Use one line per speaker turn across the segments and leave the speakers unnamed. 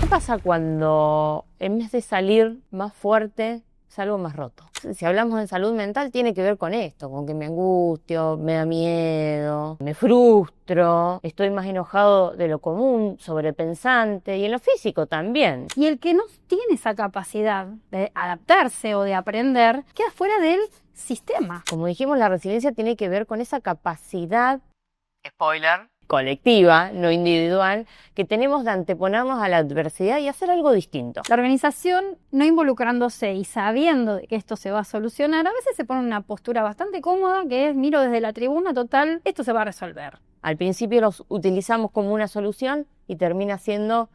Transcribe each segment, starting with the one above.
¿Qué pasa cuando en vez de salir más fuerte, salgo más roto? Si hablamos de salud mental, tiene que ver con esto, con que me angustio, me da miedo, me frustro, estoy más enojado de lo común, sobrepensante, y en lo físico también.
Y el que no tiene esa capacidad de adaptarse o de aprender, queda fuera del sistema.
Como dijimos, la resiliencia tiene que ver con esa capacidad, spoiler, colectiva, no individual, que tenemos de anteponernos a la adversidad y hacer algo distinto.
La organización, no involucrándose y sabiendo de que esto se va a solucionar, a veces se pone en una postura bastante cómoda, que es miro desde la tribuna, total, esto se va a resolver.
Al principio los utilizamos como una solución y termina siendo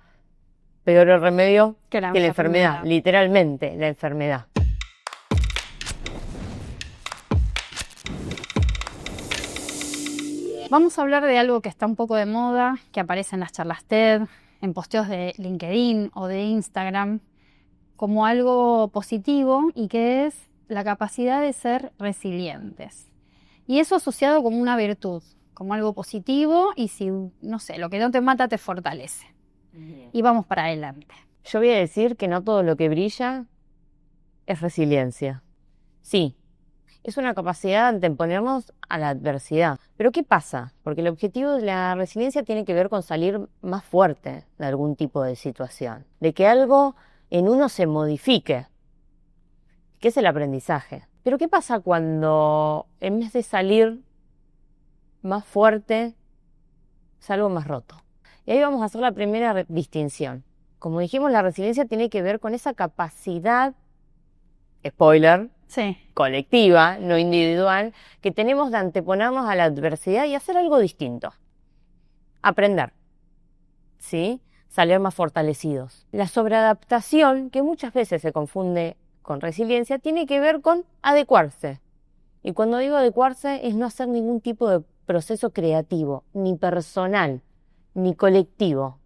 peor el remedio que la enfermedad, literalmente la enfermedad.
Vamos a hablar de algo que está un poco de moda, que aparece en las charlas TED, en posteos de LinkedIn o de Instagram, como algo positivo y que es la capacidad de ser resilientes. Y eso asociado como una virtud, como algo positivo y si, no sé, lo que no te mata te fortalece. Bien. Y vamos para adelante.
Yo voy a decir que no todo lo que brilla es resiliencia. Sí. Es una capacidad de anteponernos a la adversidad. Pero ¿qué pasa? Porque el objetivo de la resiliencia tiene que ver con salir más fuerte de algún tipo de situación, de que algo en uno se modifique, que es el aprendizaje. Pero ¿qué pasa cuando en vez de salir más fuerte, salgo más roto? Y ahí vamos a hacer la primera distinción. Como dijimos, la resiliencia tiene que ver con esa capacidad, spoiler,
sí,
colectiva, no individual, que tenemos de anteponernos a la adversidad y hacer algo distinto. Aprender, ¿sí? Salir más fortalecidos. La sobreadaptación, que muchas veces se confunde con resiliencia, tiene que ver con adecuarse. Y cuando digo adecuarse es no hacer ningún tipo de proceso creativo, ni personal, ni colectivo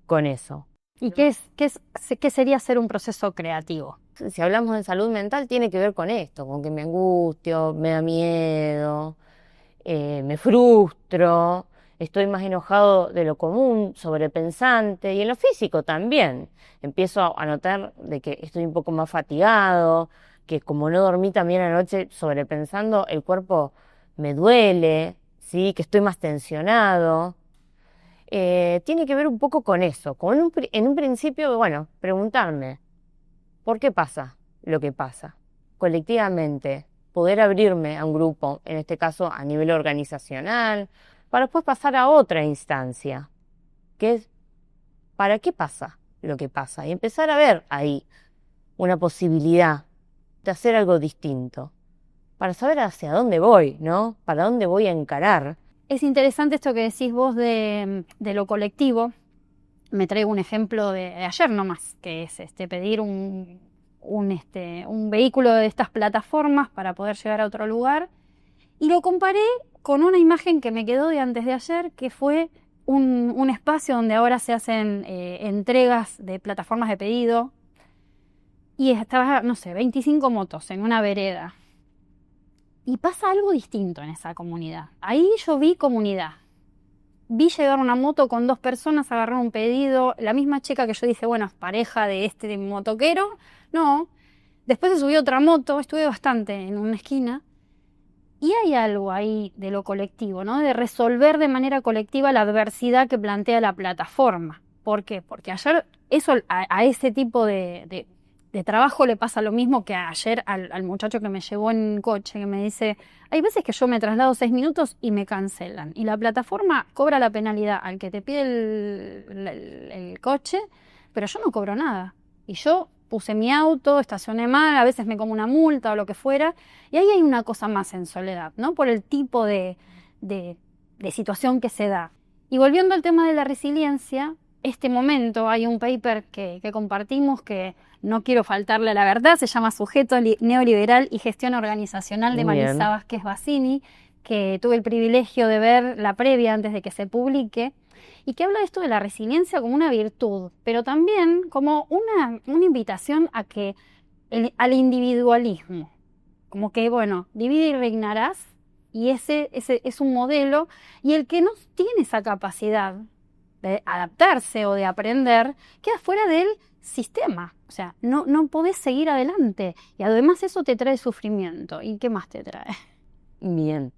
con eso.
¿Y qué sería hacer un proceso creativo?
Si hablamos de salud mental, tiene que ver con esto, con que me angustio, me da miedo, me frustro, estoy más enojado de lo común, sobrepensante, y en lo físico también. Empiezo a notar de que estoy un poco más fatigado, que como no dormí también anoche sobrepensando, el cuerpo me duele, ¿sí? Que estoy más tensionado. Tiene que ver un poco con eso, en un principio, bueno, preguntarme, ¿por qué pasa lo que pasa? Colectivamente, poder abrirme a un grupo, en este caso a nivel organizacional, para después pasar a otra instancia, que es ¿para qué pasa lo que pasa? Y empezar a ver ahí una posibilidad de hacer algo distinto, para saber hacia dónde voy, ¿no? Para dónde voy a encarar.
Es interesante esto que decís vos de lo colectivo. Me traigo un ejemplo de ayer nomás, que es pedir un vehículo de estas plataformas para poder llegar a otro lugar. Y lo comparé con una imagen que me quedó de antes de ayer, que fue un espacio donde ahora se hacen entregas de plataformas de pedido. Y estaba, no sé, 25 motos en una vereda. Y pasa algo distinto en esa comunidad. Ahí yo vi comunidad. Vi llegar una moto con 2 personas, agarrar un pedido. La misma chica que yo dije, bueno, es pareja de este motoquero. No. Después se subió otra moto, estuve bastante en una esquina. Y hay algo ahí de lo colectivo, ¿no? De resolver de manera colectiva la adversidad que plantea la plataforma. ¿Por qué? Porque ayer a ese tipo de trabajo le pasa lo mismo que ayer al muchacho que me llevó en coche, que me dice, hay veces que yo me traslado 6 minutos y me cancelan. Y la plataforma cobra la penalidad al que te pide el coche, pero yo no cobro nada. Y yo puse mi auto, estacioné mal, a veces me como una multa o lo que fuera. Y ahí hay una cosa más en soledad, ¿no? Por el tipo de situación que se da. Y volviendo al tema de la resiliencia, este momento hay un paper que compartimos que no quiero faltarle a la verdad, se llama Sujeto Neoliberal y Gestión Organizacional de Marisa Vázquez Bassini, que tuve el privilegio de ver la previa antes de que se publique, y que habla de esto de la resiliencia como una virtud, pero también como una invitación al individualismo, como que, bueno, divide y reinarás, y ese es un modelo, y el que no tiene esa capacidad de adaptarse o de aprender, queda fuera del sistema. O sea, no podés seguir adelante. Y además eso te trae sufrimiento. ¿Y qué más te trae?
Bien.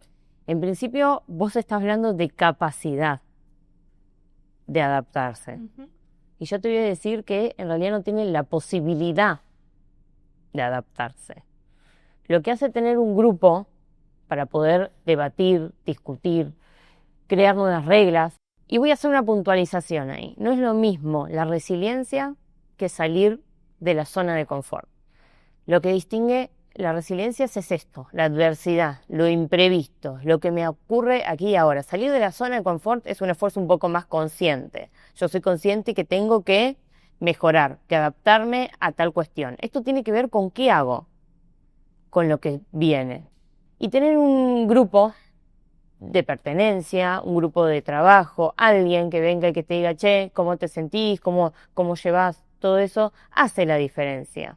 En principio, vos estás hablando de capacidad de adaptarse. Y yo te voy a decir que en realidad no tienen la posibilidad de adaptarse. Lo que hace tener un grupo para poder debatir, discutir, crear nuevas reglas. Y voy a hacer una puntualización ahí. No es lo mismo la resiliencia que salir de la zona de confort. Lo que distingue la resiliencia es esto, la adversidad, lo imprevisto, lo que me ocurre aquí y ahora. Salir de la zona de confort es un esfuerzo un poco más consciente. Yo soy consciente que tengo que mejorar, que adaptarme a tal cuestión. Esto tiene que ver con qué hago, con lo que viene. Y tener un grupo de pertenencia, un grupo de trabajo, alguien que venga y que te diga, che, ¿cómo te sentís? ¿Cómo llevas todo eso? Hace la diferencia.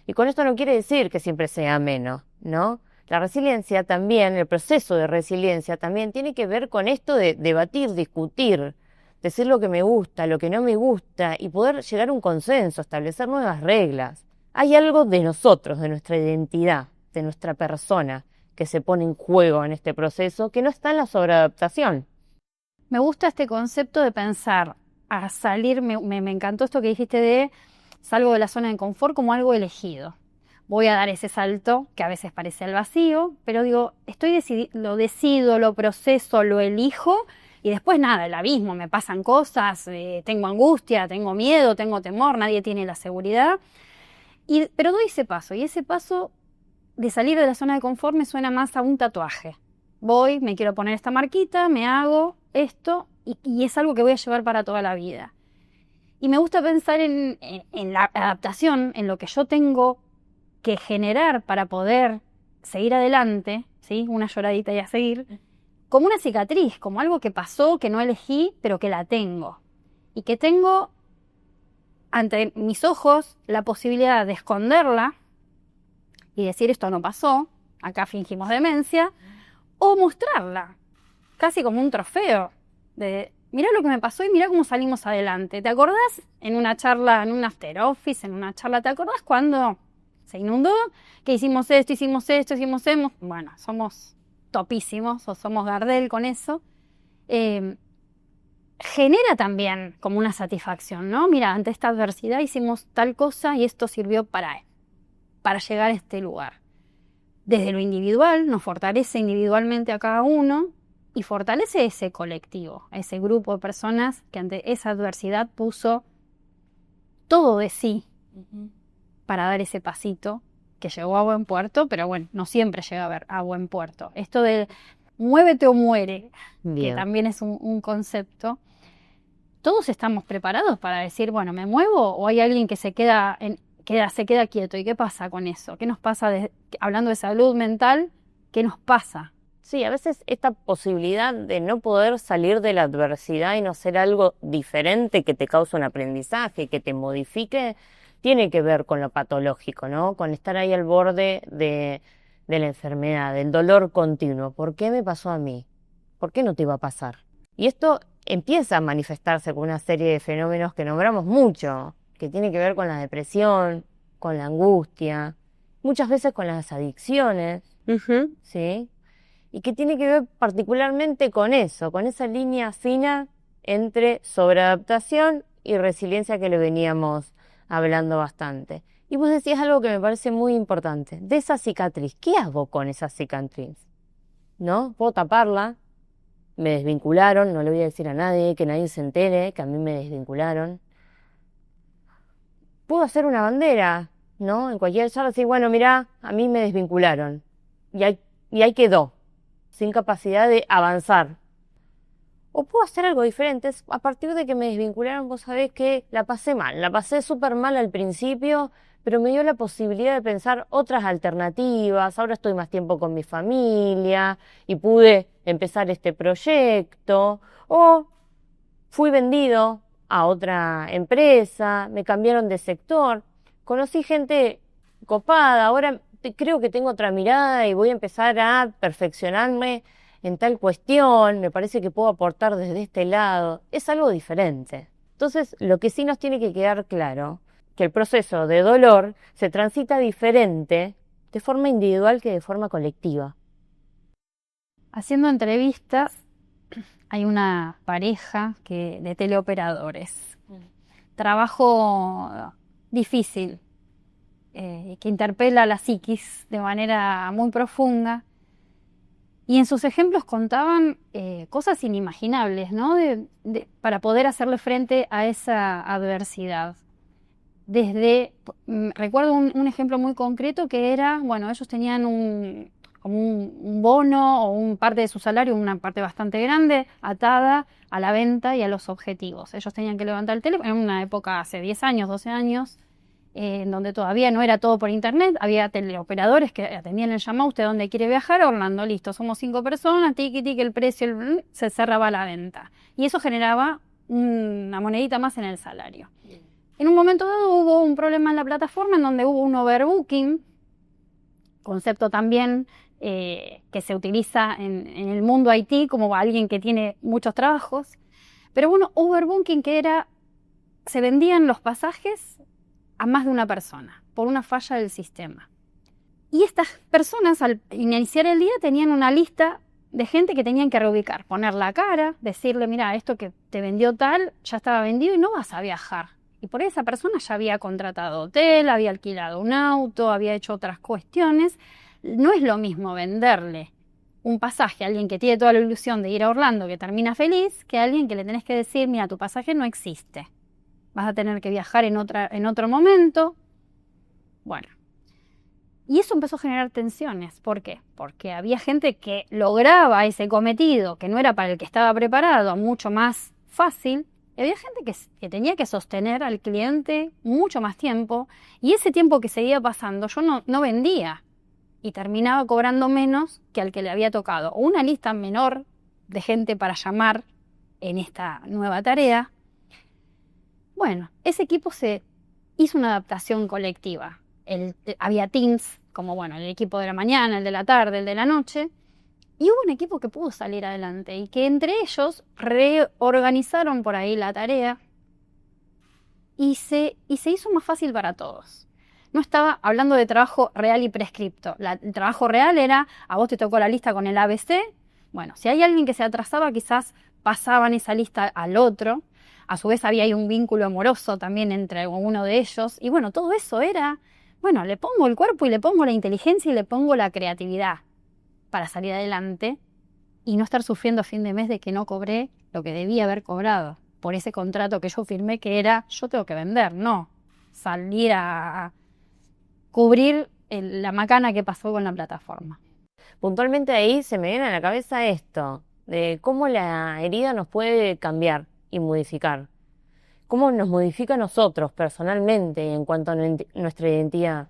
Y con esto no quiere decir que siempre sea ameno, ¿no? La resiliencia también, el proceso de resiliencia también tiene que ver con esto de debatir, discutir, decir lo que me gusta, lo que no me gusta y poder llegar a un consenso, establecer nuevas reglas. Hay algo de nosotros, de nuestra identidad, de nuestra persona, que se pone en juego en este proceso, que no está en la sobreadaptación.
Me gusta este concepto de pensar a salir, me encantó esto que dijiste de salgo de la zona de confort como algo elegido. Voy a dar ese salto que a veces parece al vacío, pero digo, lo decido, lo proceso, lo elijo y después nada, el abismo, me pasan cosas, tengo angustia, tengo miedo, tengo temor, nadie tiene la seguridad. Pero doy ese paso y ese paso de salir de la zona de confort me suena más a un tatuaje. Voy, me quiero poner esta marquita, me hago esto y es algo que voy a llevar para toda la vida. Y me gusta pensar en la adaptación, en lo que yo tengo que generar para poder seguir adelante, ¿sí? Una lloradita y a seguir, como una cicatriz, como algo que pasó, que no elegí, pero que la tengo. Y que tengo ante mis ojos la posibilidad de esconderla y decir esto no pasó, acá fingimos demencia, o mostrarla, casi como un trofeo, de mirá lo que me pasó y mirá cómo salimos adelante. ¿Te acordás en una charla, en un after office, en una charla, te acordás cuando se inundó? Que hicimos esto, hicimos esto, bueno, somos topísimos o somos Gardel con eso. Genera también como una satisfacción, ¿no? Mira, ante esta adversidad hicimos tal cosa y esto sirvió para llegar a este lugar. Desde lo individual, nos fortalece individualmente a cada uno y fortalece ese colectivo, ese grupo de personas que ante esa adversidad puso todo de sí para dar ese pasito que llegó a buen puerto, pero bueno, no siempre llega a buen puerto. Esto de muévete o muere,
Bien.
que también es un concepto. Todos estamos preparados para decir, bueno, ¿me muevo o hay alguien que se queda quieto? ¿Y qué pasa con eso? ¿Qué nos pasa hablando de salud mental? ¿Qué nos pasa?
Sí, a veces esta posibilidad de no poder salir de la adversidad y no hacer algo diferente que te cause un aprendizaje, que te modifique, tiene que ver con lo patológico, ¿no? Con estar ahí al borde de la enfermedad, del dolor continuo. ¿Por qué me pasó a mí? ¿Por qué no te iba a pasar? Y esto empieza a manifestarse con una serie de fenómenos que nombramos mucho, que tiene que ver con la depresión, con la angustia, muchas veces con las adicciones, ¿sí? Y que tiene que ver particularmente con eso, con esa línea fina entre sobreadaptación y resiliencia que le veníamos hablando bastante. Y vos decías algo que me parece muy importante, de esa cicatriz. ¿Qué hago con esa cicatriz? ¿No? ¿Puedo taparla? Me desvincularon, no le voy a decir a nadie, que nadie se entere que a mí me desvincularon. Puedo hacer una bandera, ¿no? En cualquier charla decir, bueno, mirá, a mí me desvincularon. Y ahí quedó, sin capacidad de avanzar. O puedo hacer algo diferente. A partir de que me desvincularon, vos sabés que la pasé mal. La pasé súper mal al principio, pero me dio la posibilidad de pensar otras alternativas. Ahora estoy más tiempo con mi familia y pude empezar este proyecto. O fui vendido a otra empresa, me cambiaron de sector. Conocí gente copada, ahora creo que tengo otra mirada y voy a empezar a perfeccionarme en tal cuestión, me parece que puedo aportar desde este lado, es algo diferente. Entonces, lo que sí nos tiene que quedar claro, que el proceso de dolor se transita diferente de forma individual que de forma colectiva.
Haciendo entrevistas, hay una pareja de teleoperadores. Trabajo difícil, que interpela a la psiquis de manera muy profunda. Y en sus ejemplos contaban cosas inimaginables, ¿no? Para poder hacerle frente a esa adversidad. Recuerdo un ejemplo muy concreto que era, bueno, ellos tenían como un bono o un parte de su salario, una parte bastante grande, atada a la venta y a los objetivos. Ellos tenían que levantar el teléfono, en una época hace 10 años, 12 años, en donde todavía no era todo por internet, había teleoperadores que atendían el llamado, ¿usted dónde quiere viajar? Orlando, listo, somos 5 personas, tiki tiki, el precio, se cerraba la venta. Y eso generaba una monedita más en el salario. En un momento dado hubo un problema en la plataforma en donde hubo un overbooking, concepto también que se utiliza en el mundo IT como alguien que tiene muchos trabajos, pero bueno, overbooking que era, se vendían los pasajes a más de una persona por una falla del sistema. Y estas personas al iniciar el día tenían una lista de gente que tenían que reubicar, poner la cara, decirle, mira, esto que te vendió tal ya estaba vendido y no vas a viajar. Y por esa persona ya había contratado hotel, había alquilado un auto, había hecho otras cuestiones. No es lo mismo venderle un pasaje a alguien que tiene toda la ilusión de ir a Orlando, que termina feliz, que a alguien que le tenés que decir, mira, tu pasaje no existe. Vas a tener que viajar en otro momento. Bueno. Y eso empezó a generar tensiones. ¿Por qué? Porque había gente que lograba ese cometido, que no era para el que estaba preparado, mucho más fácil. Y había gente que tenía que sostener al cliente mucho más tiempo. Y ese tiempo que seguía pasando, yo no vendía. Y terminaba cobrando menos que al que le había tocado. O una lista menor de gente para llamar en esta nueva tarea. Bueno, ese equipo se hizo una adaptación colectiva. Había teams, como bueno, el equipo de la mañana, el de la tarde, el de la noche, y hubo un equipo que pudo salir adelante y que entre ellos reorganizaron por ahí la tarea y se hizo más fácil para todos. No estaba hablando de trabajo real y prescripto. El trabajo real era, a vos te tocó la lista con el ABC, bueno, si hay alguien que se atrasaba, quizás pasaban esa lista al otro. A su vez había ahí un vínculo amoroso también entre uno de ellos. Y bueno, todo eso era, bueno, le pongo el cuerpo y le pongo la inteligencia y le pongo la creatividad para salir adelante y no estar sufriendo a fin de mes de que no cobré lo que debía haber cobrado por ese contrato que yo firmé que era, yo tengo que vender, no salir a cubrir la macana que pasó con la plataforma.
Puntualmente ahí se me viene a la cabeza esto, de cómo la herida nos puede cambiar y modificar. Cómo nos modifica a nosotros personalmente en cuanto a nuestra identidad.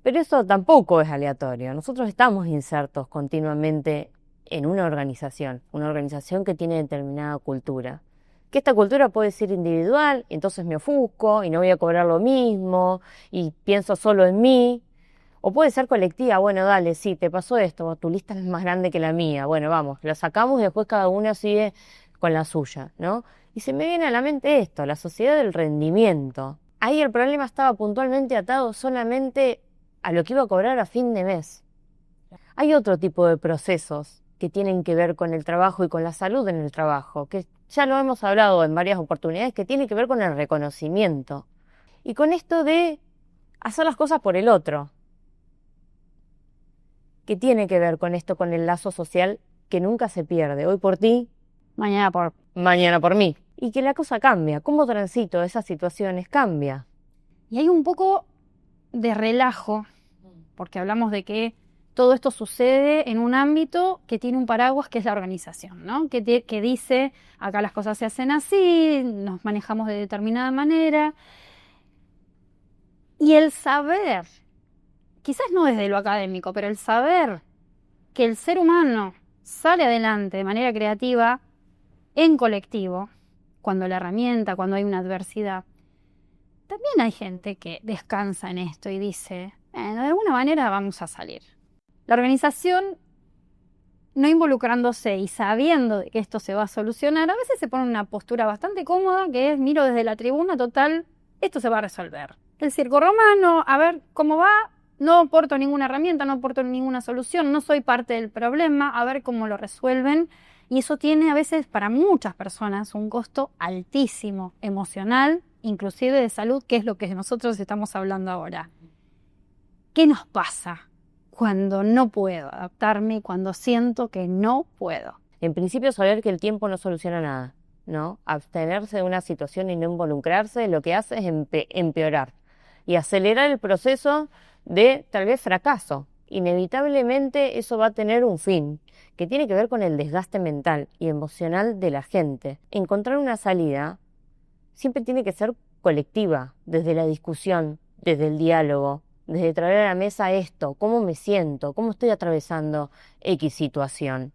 Pero eso tampoco es aleatorio. Nosotros estamos insertos continuamente en una organización que tiene determinada cultura. Que esta cultura puede ser individual, y entonces me ofusco y no voy a cobrar lo mismo y pienso solo en mí. O puede ser colectiva, bueno, dale, sí, te pasó esto, tu lista es más grande que la mía, bueno, vamos, la sacamos y después cada una sigue con la suya, ¿no? Y se me viene a la mente esto, la sociedad del rendimiento. Ahí el problema estaba puntualmente atado solamente a lo que iba a cobrar a fin de mes. Hay otro tipo de procesos que tienen que ver con el trabajo y con la salud en el trabajo, que ya lo hemos hablado en varias oportunidades, que tiene que ver con el reconocimiento. Y con esto de hacer las cosas por el otro, que tiene que ver con esto, con el lazo social que nunca se pierde. Hoy por ti,
Mañana
por mí. Y que la cosa cambia. ¿Cómo transito esas situaciones? Cambia.
Y hay un poco de relajo, porque hablamos de que todo esto sucede en un ámbito que tiene un paraguas que es la organización, ¿no? Que dice, acá las cosas se hacen así, nos manejamos de determinada manera. Y el saber, quizás no desde lo académico, pero el saber que el ser humano sale adelante de manera creativa en colectivo, cuando hay una adversidad, también hay gente que descansa en esto y dice, de alguna manera vamos a salir. La organización no involucrándose y sabiendo que esto se va a solucionar, a veces se pone en una postura bastante cómoda, que es miro desde la tribuna, total, esto se va a resolver. El circo romano, a ver cómo va, no aporto ninguna herramienta, no aporto ninguna solución, no soy parte del problema, a ver cómo lo resuelven. Y eso tiene a veces para muchas personas un costo altísimo, emocional, inclusive de salud, que es lo que nosotros estamos hablando ahora. ¿Qué nos pasa cuando no puedo adaptarme, cuando siento que no puedo?
En principio, saber que el tiempo no soluciona nada, ¿no? Abstenerse de una situación y no involucrarse lo que hace es empeorar y acelerar el proceso de tal vez fracaso. Inevitablemente eso va a tener un fin, que tiene que ver con el desgaste mental y emocional de la gente. Encontrar una salida siempre tiene que ser colectiva, desde la discusión, desde el diálogo, desde traer a la mesa esto, cómo me siento, cómo estoy atravesando X situación.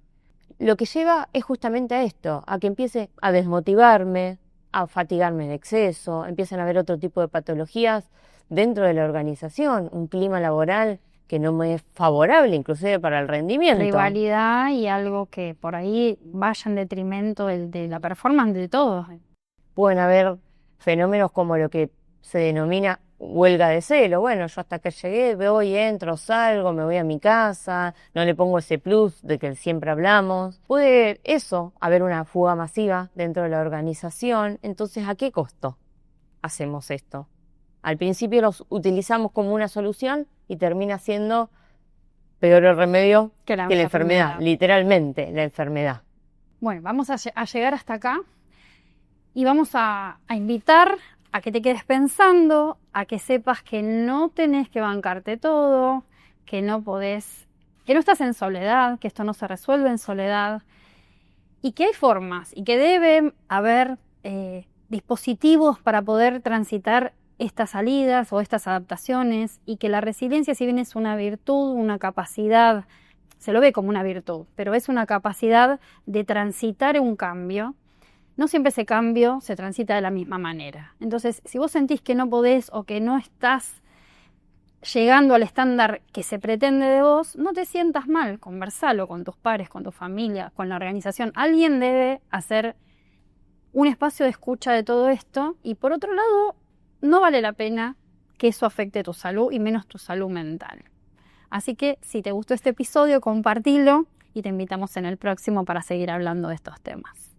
Lo que lleva es justamente a esto, a que empiece a desmotivarme, a fatigarme en exceso, empiezan a haber otro tipo de patologías dentro de la organización, un clima laboral que no me es favorable, inclusive para el rendimiento.
Rivalidad y algo que por ahí vaya en detrimento de la performance de todos.
Pueden haber fenómenos como lo que se denomina huelga de celo. Bueno, yo hasta que llegué, voy, entro, salgo, me voy a mi casa, no le pongo ese plus de que siempre hablamos. Puede eso, haber una fuga masiva dentro de la organización. Entonces, ¿a qué costo hacemos esto? Al principio los utilizamos como una solución y termina siendo peor el remedio que la enfermedad, literalmente la enfermedad.
Bueno, vamos a llegar hasta acá y vamos a invitar a que te quedes pensando, a que sepas que no tenés que bancarte todo, que no estás en soledad, que esto no se resuelve en soledad y que hay formas y que debe haber dispositivos para poder transitar estas salidas o estas adaptaciones y que la resiliencia, si bien es una virtud, una capacidad, se lo ve como una virtud, pero es una capacidad de transitar un cambio. No siempre ese cambio se transita de la misma manera. Entonces, si vos sentís que no podés o que no estás llegando al estándar que se pretende de vos, no te sientas mal, conversalo con tus pares, con tu familia, con la organización. Alguien debe hacer un espacio de escucha de todo esto y por otro lado, no vale la pena que eso afecte tu salud y menos tu salud mental. Así que si te gustó este episodio, compartilo y te invitamos en el próximo para seguir hablando de estos temas.